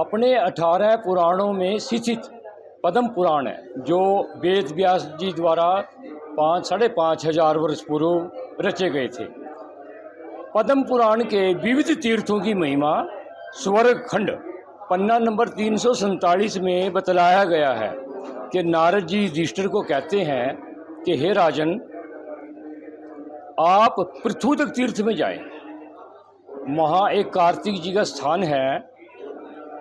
अपने 18 पुराणों में स्थित पद्म पुराण है, जो वेद व्यास जी द्वारा 5,500 वर्ष पूर्व रचे गए थे। पद्म पुराण के विविध तीर्थों की महिमा स्वर्ग खंड पन्ना नंबर 347 में बतलाया गया है कि नारद जी युधिष्ठिर को कहते हैं कि हे राजन, आप पृथुदक तीर्थ में जाएं। वहाँ एक कार्तिक जी का स्थान है।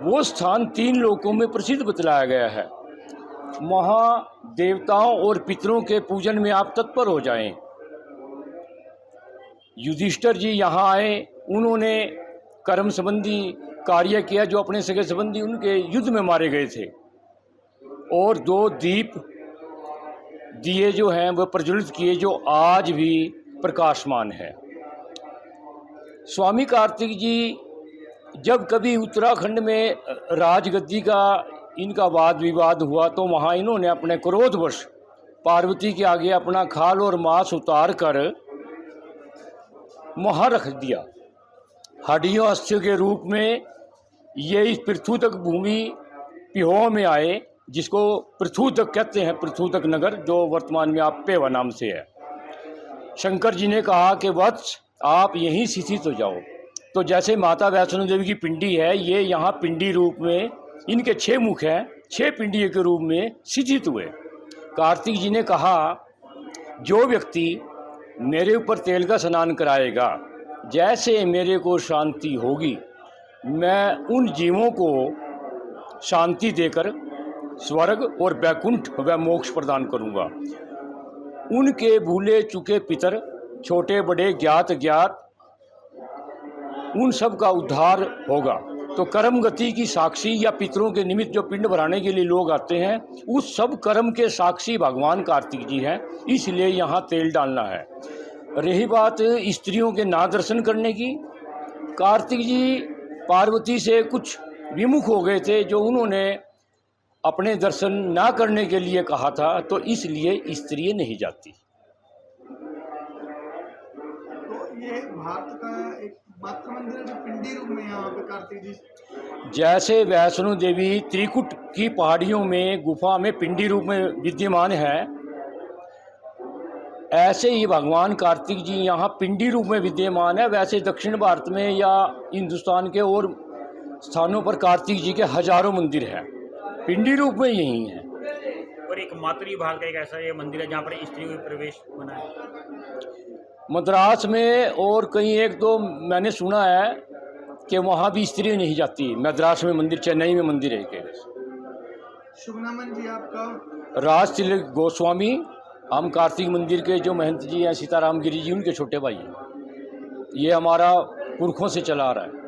वो स्थान 3 लोकों में प्रसिद्ध बतलाया गया है। वहाँ देवताओं और पितरों के पूजन में आप तत्पर हो जाएं। युधिष्ठिर जी यहाँ आए, उन्होंने कर्म संबंधी कार्य किया जो अपने सगे संबंधी उनके युद्ध में मारे गए थे, और 2 दीप दिए जो हैं वह प्रज्वलित किए, जो आज भी प्रकाशमान है। स्वामी कार्तिक जी जब कभी उत्तराखंड में राजगद्दी का इनका वाद विवाद हुआ तो वहाँ इन्होंने अपने क्रोधवश पार्वती के आगे अपना खाल और मांस उतार कर वहाँ रख दिया। हड्डियों अस्थियों के रूप में ये इस पृथुदक भूमि पिहो में आए, जिसको पृथुदक कहते हैं, पृथुदक नगर, जो वर्तमान में आप पेवा नाम से है। शंकर जी ने कहा कि वत्स, आप यहीं स्थित हो जाओ। तो जैसे माता वैष्णो देवी की पिंडी है, ये यहाँ पिंडी रूप में, इनके 6 मुख हैं, 6 पिंडी के रूप में स्थित हुए। कार्तिक जी ने कहा, जो व्यक्ति मेरे ऊपर तेल का स्नान कराएगा, जैसे मेरे को शांति होगी, मैं उन जीवों को शांति देकर स्वर्ग और वैकुंठ व मोक्ष प्रदान करूँगा। उनके भूले चुके पितर, छोटे बड़े, ज्ञात ज्ञात, उन सब का उद्धार होगा। तो कर्म गति की साक्षी या पितरों के निमित्त जो पिंड भराने के लिए लोग आते हैं, उस सब कर्म के साक्षी भगवान कार्तिक जी हैं, इसलिए यहाँ तेल डालना है। रही बात स्त्रियों के ना दर्शन करने की, कार्तिक जी पार्वती से कुछ विमुख हो गए थे, जो उन्होंने अपने दर्शन ना करने के लिए कहा था, तो इसलिए स्त्रियाँ नहीं जाती। तो ये भारत का एक मात्र मंदिर है जो पिंडी रूप में यहाँ पे कार्तिक जी, जैसे वैष्णो देवी त्रिकुट की पहाड़ियों में गुफा में पिंडी रूप में विद्यमान है, ऐसे ही भगवान कार्तिक जी यहाँ पिंडी रूप में विद्यमान है। वैसे दक्षिण भारत में या हिंदुस्तान के और स्थानों पर कार्तिक जी के हजारों मंदिर हैं, पिंडी रूप में यही है। और एक मातृ भाग का एक ऐसा ये मंदिर है जहाँ पर स्त्रियों का प्रवेश बना है। मद्रास में और कहीं 1-2 मैंने सुना है कि वहाँ भी स्त्री नहीं जाती। मद्रास में मंदिर, चेन्नई में मंदिर है के। शुभ नामन जी आपका? राज तिलक गोस्वामी, हम कार्तिक मंदिर के जो महंत जी हैं सीताराम गिरी जी, उनके छोटे भाई हैं। ये हमारा पुरखों से चला आ रहा है।